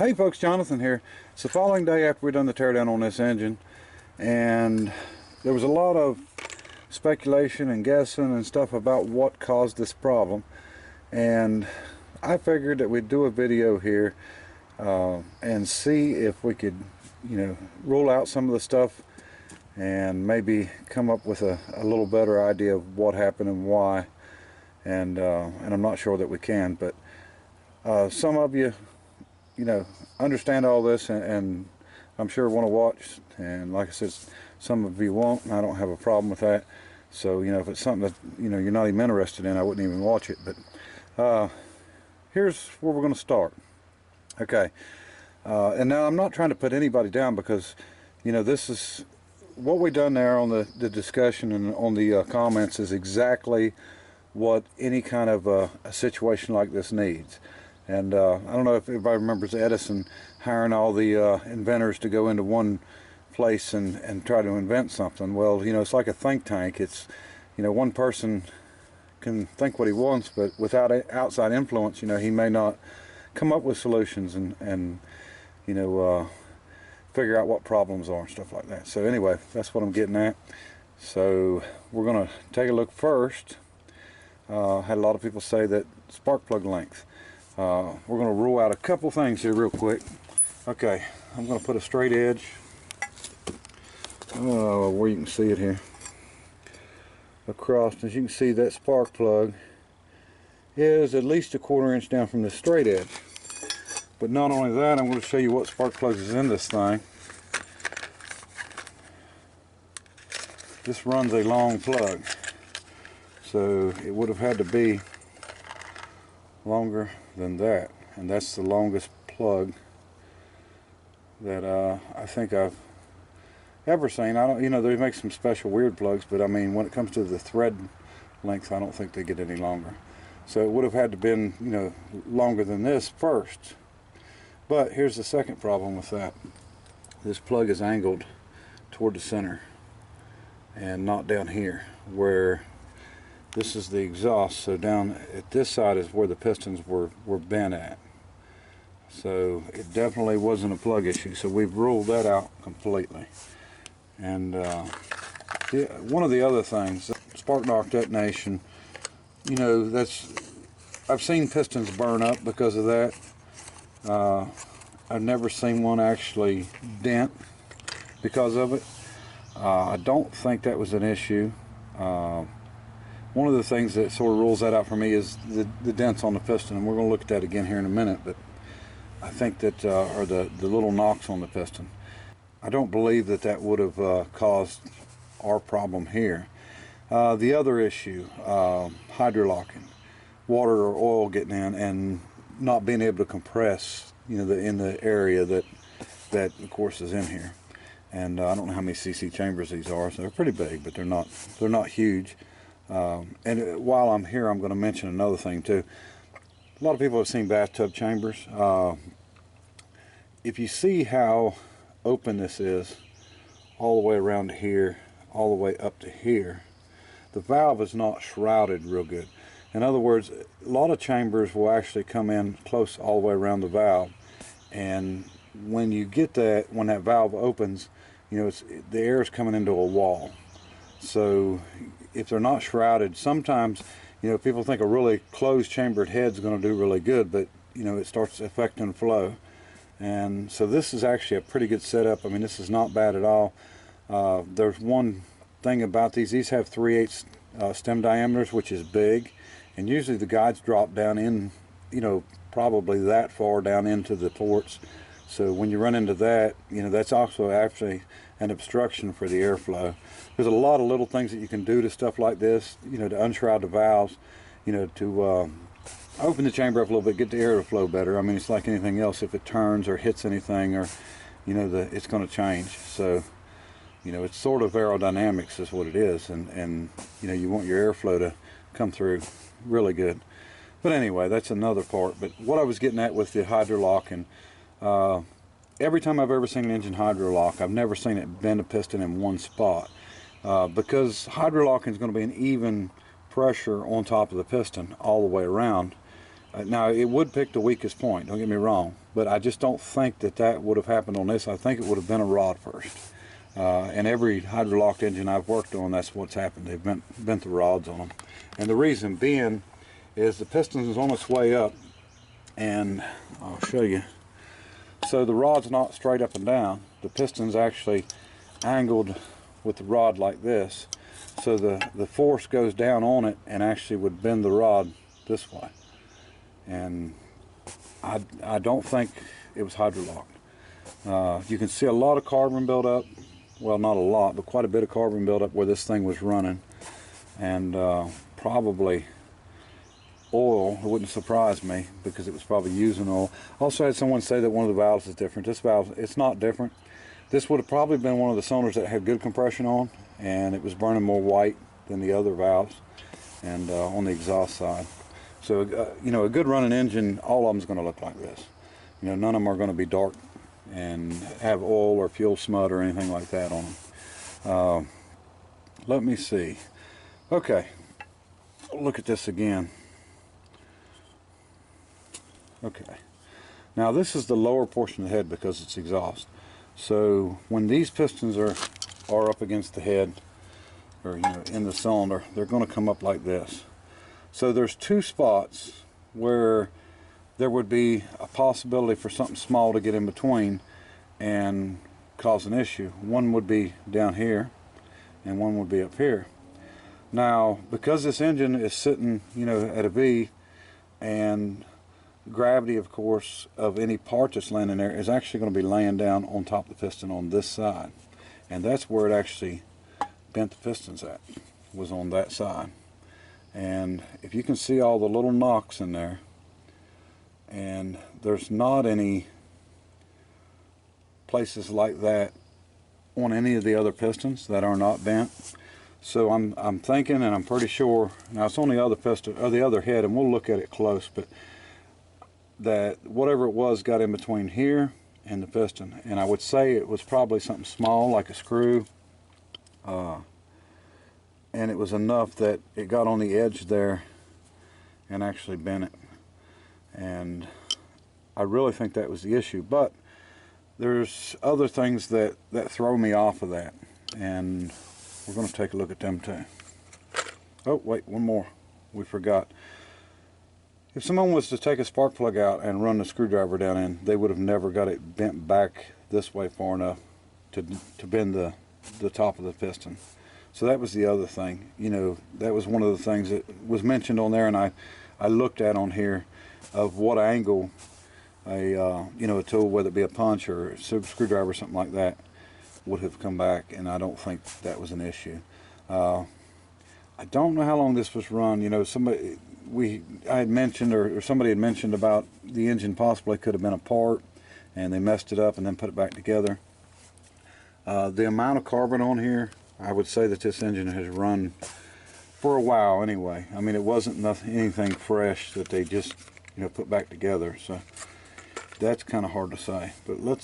Hey folks, Jonathan here. It's the following day after we've done the teardown on this engine, and there was a lot of speculation and guessing and stuff about what caused this problem, and I figured that we'd do a video here and see if we could, rule out some of the stuff and maybe come up with a little better idea of what happened and why. And I'm not sure that we can, but some of you understand all this and I'm sure want to watch, and like I said, some of you won't, and I don't have a problem with that. So if it's something that you're not even interested in, I wouldn't even watch it. But here's where we're going to start. Okay, and now I'm not trying to put anybody down, because this is what we done there on the discussion and on the comments is exactly what any kind of a situation like this needs. And I don't know if everybody remembers Edison hiring all the inventors to go into one place and try to invent something. Well, it's like a think tank. It's, one person can think what he wants, but without outside influence, he may not come up with solutions and figure out what problems are and stuff like that. So anyway, that's what I'm getting at. So we're going to take a look first. Had a lot of people say that spark plug length. We're going to rule out a couple things here real quick. Okay, I'm going to put a straight edge where you can see it here across. As you can see, that spark plug is at least a 1/4 inch down from the straight edge. But not only that, I'm going to show you what spark plugs is in this thing. This runs a long plug, so it would have had to be longer than that, and that's the longest plug that I think I've ever seen. I don't, they make some special weird plugs, but I mean, when it comes to the thread length, I don't think they get any longer. So it would have had to been, longer than this first. But here's the second problem with that. This plug is angled toward the center and not down here where this is the exhaust. So down at this side is where the pistons were bent at. So it definitely wasn't a plug issue. So we've ruled that out completely. And one of the other things, spark knock detonation, I've seen pistons burn up because of that. I've never seen one actually dent because of it. I don't think that was an issue. One of the things that sort of rules that out for me is the dents on the piston, and we're going to look at that again here in a minute. But I think that are the little knocks on the piston. I don't believe that would have caused our problem here. The other issue, hydrolocking, water or oil getting in and not being able to compress, in the area that of course is in here. And I don't know how many cc chambers these are, so they're pretty big, but they're not huge. And while I'm here, I'm going to mention another thing too. A lot of people have seen bathtub chambers. If you see how open this is, all the way around to here, all the way up to here, the valve is not shrouded real good. In other words, a lot of chambers will actually come in close all the way around the valve, and when you get that, when that valve opens, the air is coming into a wall. So if they're not shrouded, sometimes people think a really closed chambered head is going to do really good, but it starts affecting flow. And so this is actually a pretty good setup. I mean, this is not bad at all. There's one thing about these have 3/8 stem diameters, which is big, and usually the guides drop down in, probably that far down into the ports. So when you run into that, that's also actually an obstruction for the airflow. There's a lot of little things that you can do to stuff like this, to unshroud the valves, to open the chamber up a little bit, get the air to flow better. I mean, it's like anything else. If it turns or hits anything, or it's going to change. So it's sort of aerodynamics is what it is, and you want your airflow to come through really good. But anyway, that's another part. But what I was getting at with the hydrolock, and every time I've ever seen an engine hydrolock, I've never seen it bend a piston in one spot, because hydrolocking is going to be an even pressure on top of the piston all the way around. Now, it would pick the weakest point, don't get me wrong, but I just don't think that that would have happened on this. I think it would have been a rod first. And every hydrolocked engine I've worked on, that's what's happened. They've bent the rods on them. And the reason being is the piston is on its way up, and I'll show you. So the rod's not straight up and down. The piston's actually angled with the rod like this. So the force goes down on it and actually would bend the rod this way. And I don't think it was hydrolocked. You can see a lot of carbon buildup. Well, not a lot, but quite a bit of carbon buildup where this thing was running. And probably oil. It wouldn't surprise me because it was probably using oil. Also had someone say that one of the valves is different. This valve, it's not different. This would have probably been one of the cylinders that had good compression on, and it was burning more white than the other valves, and on the exhaust side. So you know, a good running engine, all of them is going to look like this. You know, none of them are going to be dark and have oil or fuel smut or anything like that on them. Let me see. Okay, look at this again. Okay, now this is the lower portion of the head because it's exhaust. So when these pistons are up against the head, or you know, in the cylinder, they're going to come up like this. So there's two spots where there would be a possibility for something small to get in between and cause an issue. One would be down here, and one would be up here. Now, because this engine is sitting, you know, at a V, and gravity, of course, of any part that's landing there is actually going to be laying down on top of the piston on this side, and that's where it actually bent the pistons at, was on that side. And if you can see all the little knocks in there, and there's not any places like that on any of the other pistons that are not bent. So I'm thinking, and I'm pretty sure, now it's on the other piston or the other head, and we'll look at it close, but that whatever it was got in between here and the piston, and I would say it was probably something small like a screw, and it was enough that it got on the edge there and actually bent it. And I really think that was the issue, but there's other things that throw me off of that, and we're going to take a look at them too. Oh wait, one more we forgot. If someone was to take a spark plug out and run the screwdriver down in, they would have never got it bent back this way far enough to bend the top of the piston. So that was the other thing. You know, that was one of the things that was mentioned on there, and I looked at on here of what angle you know, a tool, whether it be a punch or a screwdriver or something like that, would have come back, and I don't think that was an issue. I don't know how long this was run. You know, I had mentioned, or somebody had mentioned about the engine possibly could have been apart, and they messed it up and then put it back together. The amount of carbon on here, I would say that this engine has run for a while anyway. I mean, it wasn't anything fresh that they just, you know, put back together. So that's kind of hard to say. But let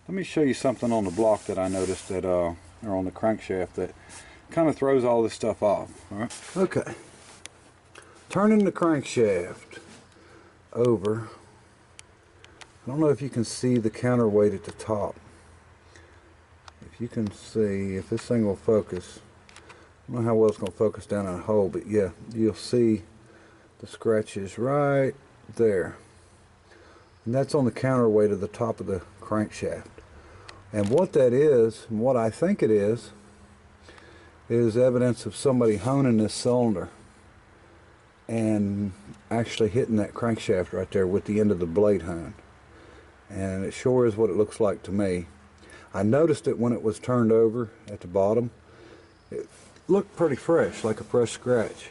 me show you something on the block that I noticed that, or on the crankshaft, that kind of throws all this stuff off. All right. Okay. Turning the crankshaft over. I don't know if you can see the counterweight at the top. If you can see, if this thing will focus, I don't know how well it's going to focus down in a hole, but yeah, you'll see the scratches right there. And that's on the counterweight of the top of the crankshaft. And what that is, and what I think it is evidence of somebody honing this cylinder and actually hitting that crankshaft right there with the end of the blade hone. And it sure is what it looks like to me. I noticed it when it was turned over at the bottom. It looked pretty fresh, like a fresh scratch.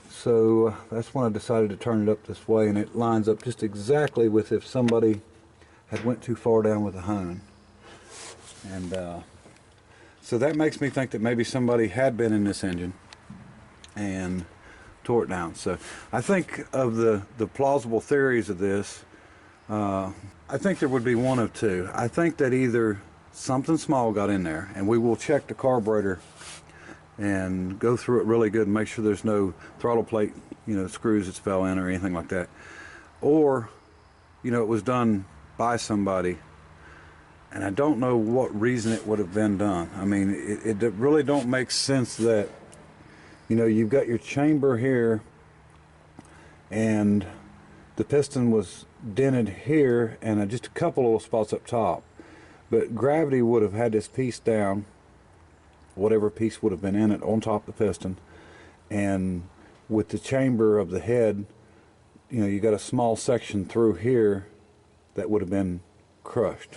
So that's when I decided to turn it up this way, and it lines up just exactly with if somebody had went too far down with a hone. And so that makes me think that maybe somebody had been in this engine and tore it down. So I think of the plausible theories of this, I think there would be one of two. I think that either something small got in there, and we will check the carburetor and go through it really good and make sure there's no throttle plate, screws that's fell in or anything like that. Or, it was done by somebody, and I don't know what reason it would have been done. I mean, it really don't make sense that, you've got your chamber here and the piston was dented here and just a couple little spots up top, but gravity would have had this piece down, whatever piece would have been in it, on top of the piston, and with the chamber of the head, you got a small section through here that would have been crushed.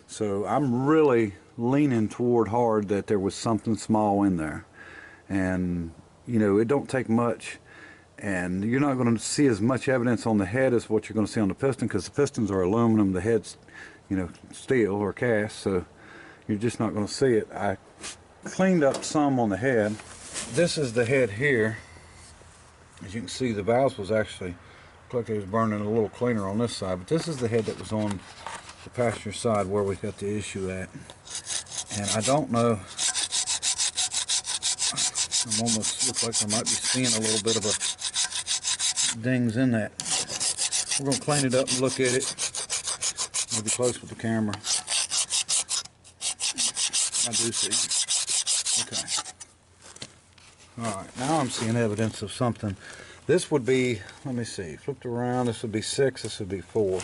So I'm really leaning toward hard that there was something small in there, and it don't take much, and you're not going to see as much evidence on the head as what you're going to see on the piston, because the pistons are aluminum, the head's steel or cast, so you're just not going to see it. I cleaned up some on the head. This is the head here. As you can see, the valves was actually looked like they was burning a little cleaner on this side, but this is the head that was on the passenger side where we got the issue at. And I don't know, it almost looks like there might be seeing a little bit of a dings in that. We're going to clean it up and look at it. Maybe close with the camera. I do see. Okay. Alright, now I'm seeing evidence of something. This would be, let me see, flipped around, this would be 6, this would be 4.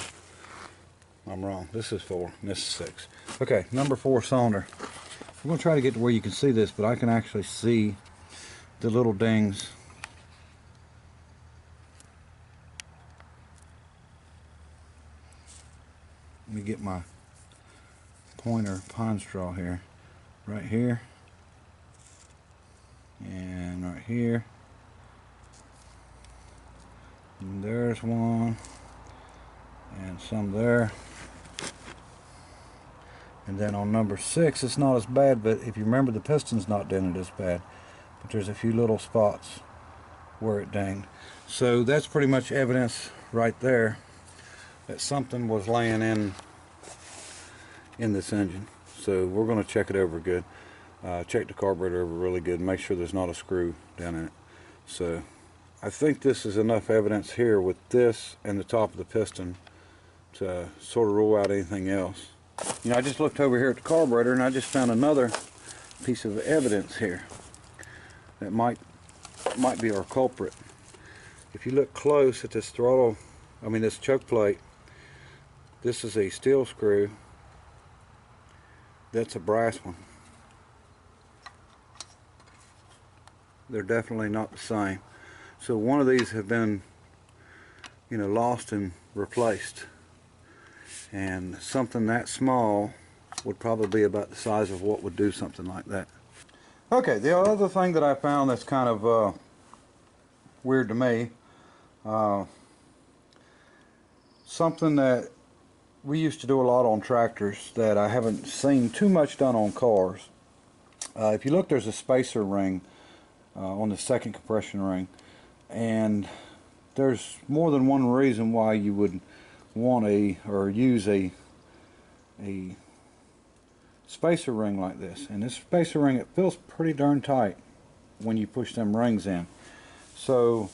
I'm wrong, this is 4, and this is 6. Okay, number 4 cylinder. I'm going to try to get to where you can see this, but I can actually see the little dings. Let me get my pointer pine straw here. Right here. And right here. And there's one. And some there. And then on number 6, it's not as bad, but if you remember, the piston's not dented as bad. But there's a few little spots where it dinged. So that's pretty much evidence right there that something was laying in this engine. So we're going to check it over good. Check the carburetor over really good, make sure there's not a screw down in it. So I think this is enough evidence here with this and the top of the piston to sort of rule out anything else. I just looked over here at the carburetor and I just found another piece of evidence here that might be our culprit. If you look close at this throttle, this choke plate, this is a steel screw, that's a brass one. They're definitely not the same. So one of these have been, lost and replaced. And something that small would probably be about the size of what would do something like that. Okay, the other thing that I found that's kind of weird to me, something that we used to do a lot on tractors that I haven't seen too much done on cars. If you look, there's a spacer ring on the second compression ring, and there's more than one reason why you would want or use a spacer ring like this. And this spacer ring, it feels pretty darn tight when you push them rings in. So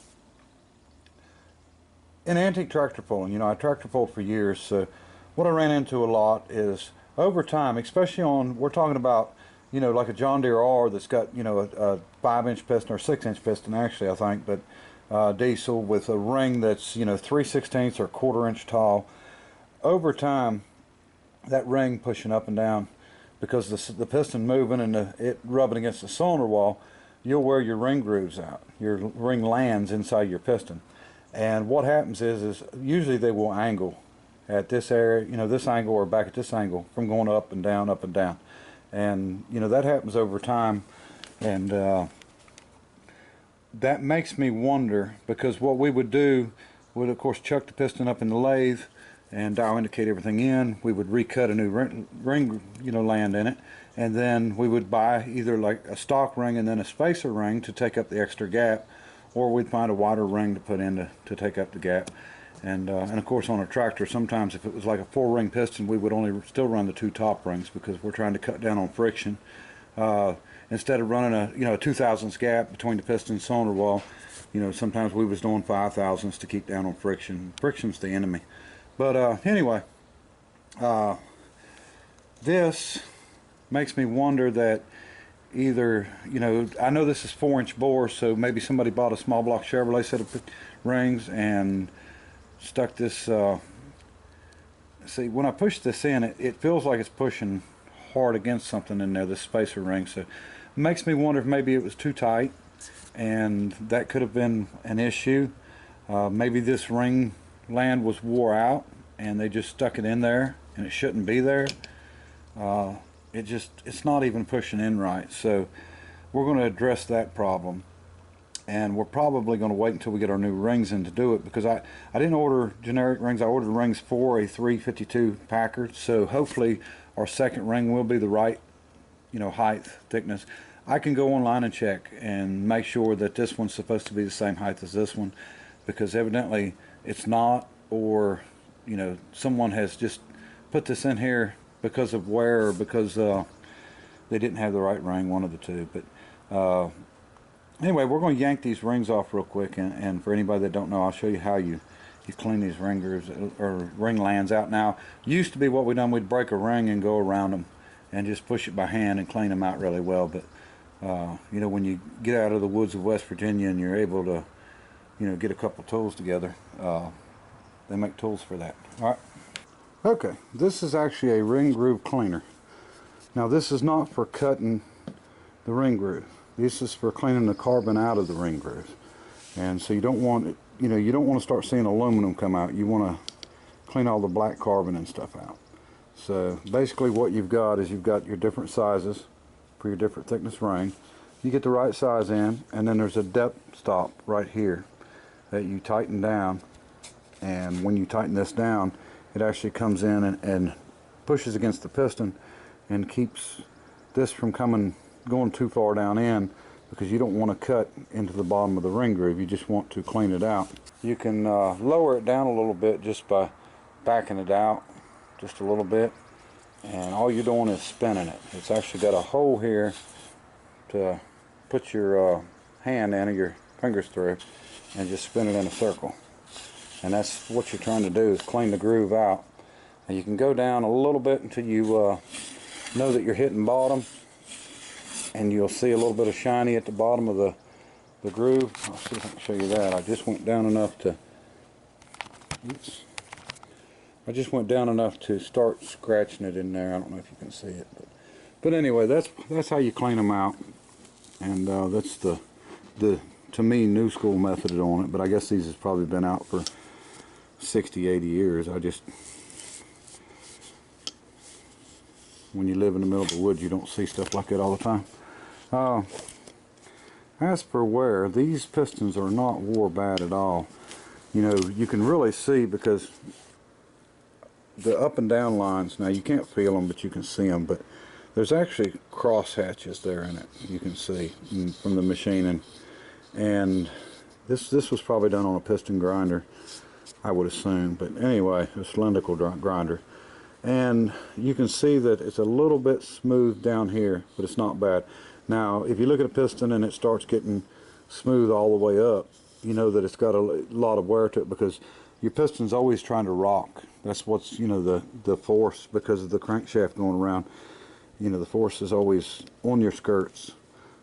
in antique tractor pulling, I tractor pulled for years, so what I ran into a lot is over time, especially on, we're talking about, like a John Deere R that's got, a 5-inch piston or 6-inch piston actually, I think, but diesel with a ring that's, 3/16 or 1/4 inch tall. Over time, that ring pushing up and down, because the piston moving and it rubbing against the cylinder wall, you'll wear your ring grooves out. Your ring lands inside your piston. And what happens is usually they will angle at this area, this angle, or back at this angle, from going up and down, up and down. And that happens over time, and that makes me wonder, because what we would do would, of course, chuck the piston up in the lathe and dial indicate everything in. We would recut a new ring, land in it, and then we would buy either like a stock ring and then a spacer ring to take up the extra gap, or we'd find a wider ring to put in to take up the gap. And of course, on a tractor, sometimes if it was like a 4-ring piston, we would only still run the 2 top rings, because we're trying to cut down on friction. instead of running a 2,000ths gap between the piston and cylinder wall, sometimes we was doing 5,000ths to keep down on friction. Friction's the enemy. But anyway, this makes me wonder that either, I know this is 4-inch bore, so maybe somebody bought a small block Chevrolet set of rings and stuck this. See, when I push this in, it feels like it's pushing hard against something in there, this spacer ring. So it makes me wonder if maybe it was too tight, and that could have been an issue. Maybe this ring land was wore out and they just stuck it in there and it shouldn't be there. It's not even pushing in right. So we're going to address that problem, and we're probably going to wait until we get our new rings in to do it, because I didn't order generic rings. I ordered rings for a 352 Packard, so hopefully our second ring will be the right height, thickness. I can go online and check and make sure that this one's supposed to be the same height as this one, because evidently it's not, or someone has just put this in here because of wear, or because they didn't have the right ring, one of the two. But anyway, we're going to yank these rings off real quick, and for anybody that don't know, I'll show you how you clean these ring grooves or ring lands out. Now, used to be what we done, we'd break a ring and go around them and just push it by hand and clean them out really well. But when you get out of the woods of West Virginia and you're able to get a couple tools together, they make tools for that. All right. Okay, this is actually a ring groove cleaner. Now, this is not for cutting the ring groove. This is for cleaning the carbon out of the ring grooves. And so you don't want it, you don't want to start seeing aluminum come out. You want to clean all the black carbon and stuff out. So basically what you've got is you've got your different sizes for your different thickness ring. You get the right size in, and then there's a depth stop right here that you tighten down. And when you tighten this down, it actually comes in and pushes against the piston and keeps this from going too far down in, because you don't want to cut into the bottom of the ring groove. You just want to clean it out. You can lower it down a little bit just by backing it out just a little bit, and all you're doing is spinning it. It's actually got a hole here to put your hand in, or your fingers through, and just spin it in a circle. And that's what you're trying to do, is clean the groove out. And you can go down a little bit until you know that you're hitting bottom, and you'll see a little bit of shiny at the bottom of the groove. I'll see if I can show you that. I just went down enough to, start scratching it in there. I don't know if you can see it, but anyway, that's how you clean them out. And that's the to me new school method on it. But I guess these has probably been out for 60-80 years. When you live in the middle of the woods, you don't see stuff like that all the time. As for wear, these pistons are not wore bad at all. You can really see, because the up and down lines, now you can't feel them, but you can see them, but there's actually cross hatches there in it, you can see from the machining. And this was probably done on a piston grinder, I would assume. But anyway, a cylindrical grinder. And you can see that it's a little bit smooth down here, but it's not bad. Now, if you look at a piston and it starts getting smooth all the way up, you know that it's got a lot of wear to it, because your piston's always trying to rock. That's what's, the force, because of the crankshaft going around. The force is always on your skirts.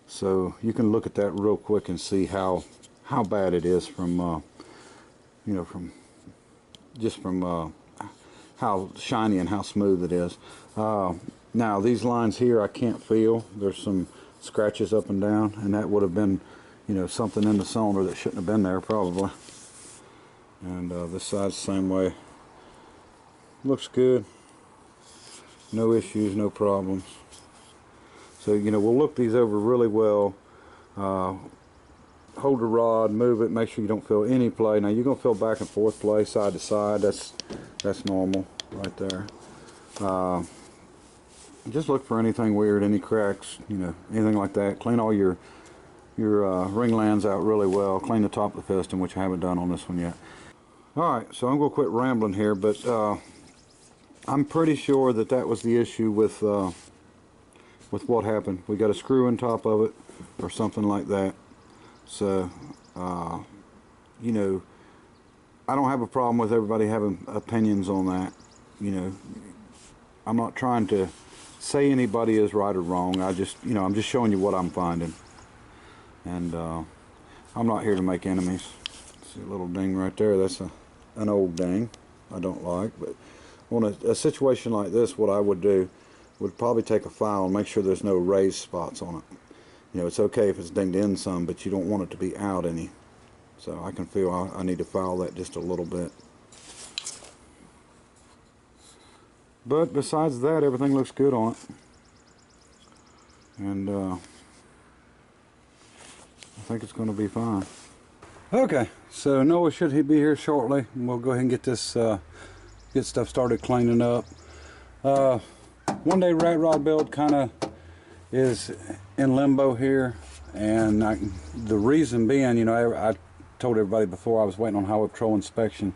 So you can look at that real quick and see how bad it is from how shiny and how smooth it is. Now these lines here I can't feel. There's some scratches up and down, and that would have been something in the cylinder that shouldn't have been there probably. And this side's the same way. Looks good. No issues, no problems. So we'll look these over really well. Hold the rod, move it, make sure you don't feel any play. Now you're going to feel back and forth play, side to side. That's normal right there. Just look for anything weird, any cracks, anything like that. Clean all your ring lands out really well. Clean the top of the piston, which I haven't done on this one yet. Alright, so I'm going to quit rambling here, but I'm pretty sure that was the issue with with what happened. We got a screw in top of it or something like that. So you know, I don't have a problem with everybody having opinions on that. You know, I'm not trying to say anybody is right or wrong. I just, you know, I'm just showing you what I'm finding, and I'm not here to make enemies. See a little ding right there? That's an old ding I don't like. But on a situation like this, what I would do would probably take a file and make sure there's no raised spots on it. You know, it's okay if it's dinged in some, but you don't want it to be out any. So I can feel I need to file that just a little bit. But besides that, everything looks good on it. And I think it's going to be fine. Okay, so Noah should be here shortly. We'll go ahead and get this, get stuff started cleaning up. One day rat rod build kind of is in limbo here, and the reason being, you know, I told everybody before I was waiting on highway patrol inspection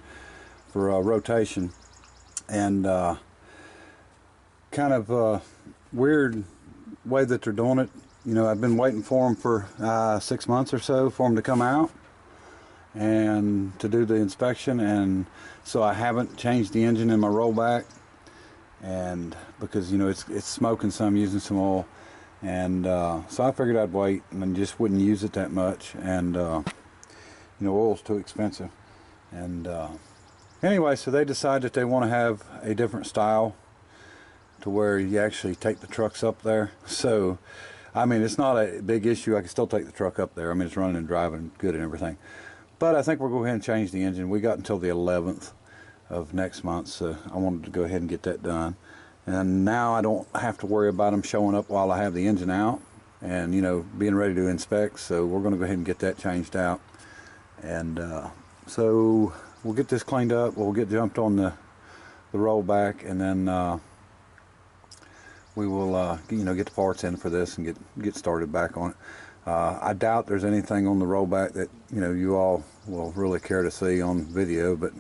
for rotation, and kind of weird way that they're doing it. You know, I've been waiting for them for 6 months or so for them to come out and to do the inspection, and so I haven't changed the engine in my rollback, and because, you know, it's smoking some, using some oil, and so I figured I'd wait and just wouldn't use it that much, and you know, oil's too expensive. And anyway, so they decide that they want to have a different style to where you actually take the trucks up there. So I mean, it's not a big issue. I can still take the truck up there. I mean, it's running and driving good and everything. But I think we'll go ahead and change the engine. We got until the 11th of next month, so I wanted to go ahead and get that done. And now I don't have to worry about them showing up while I have the engine out and, you know, being ready to inspect. So we're going to go ahead and get that changed out. And so we'll get this cleaned up. We'll get jumped on the rollback, and then we will you know, get the parts in for this and get started back on it. I doubt there's anything on the rollback that, you know, you all will really care to see on video, but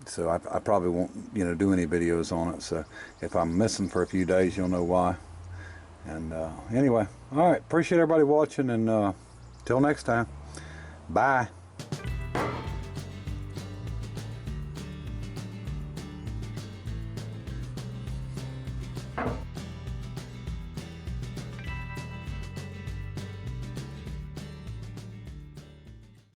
so I probably won't, you know, do any videos on it. So if I'm missing for a few days, you'll know why. And anyway, all right, appreciate everybody watching, and till next time, bye.